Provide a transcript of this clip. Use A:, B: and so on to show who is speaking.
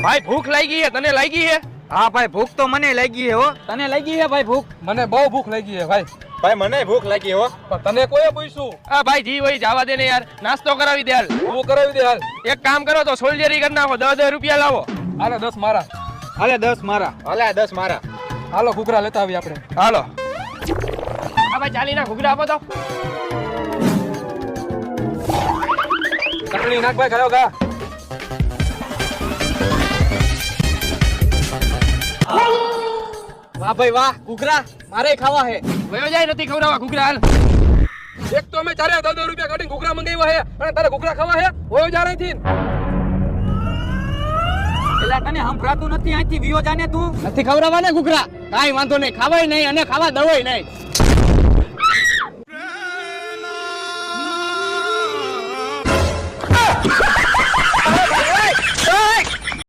A: ભાઈ ભૂખ લાગી હે, તને લાગી હે?
B: હા ભાઈ, ભૂખ તો મને લાગી હે હો. તને લાગી હે ભાઈ ભૂખ?
C: મને બહુ ભૂખ લાગી છે ભાઈ.
D: ભાઈ મને ભૂખ લાગી હો.
C: પણ તને કોઈએ પૂછ્યું?
A: આ ભાઈ જી હોય જવા દે ને યાર, નાસ્તો કરાવી દે હાલ.
C: તું કરાવી દે હાલ.
A: એક કામ કરો તો સોલ્જરી કરી નાખો, 10 રૂપિયા લાવો.
C: હાલે 10 મારા.
B: હાલે 10 મારા.
D: હાલે 10 મારા.
C: હાલો ઘૂઘરા લેતા આવી આપણે.
A: હાલો. હા ભાઈ ચાલી ના ઘૂઘરા આપો તો.
C: ચટણી નાખ ભાઈ, ખાયો ગા.
B: વાહ ભાઈ વાહ, ઘૂઘરા મારે ખાવા હે.
A: વયો જાય નથી ખવડાવવા ઘૂઘરા હાલ.
C: એક તો અમે ચારે 10 રૂપિયા કાઢીને ઘૂઘરા મંગાવ્યા હે અને તારે ઘૂઘરા ખાવા હે? ઓયો જા અહીંથી.
B: એલા તને સંભળાતું નથી? અહીંથી વિયો જાને તું. નથી ખવડાવવા ને ઘૂઘરા? કાઈ વાંધો નહીં, ખાવાય નહીં અને ખાવા દવાય નહીં.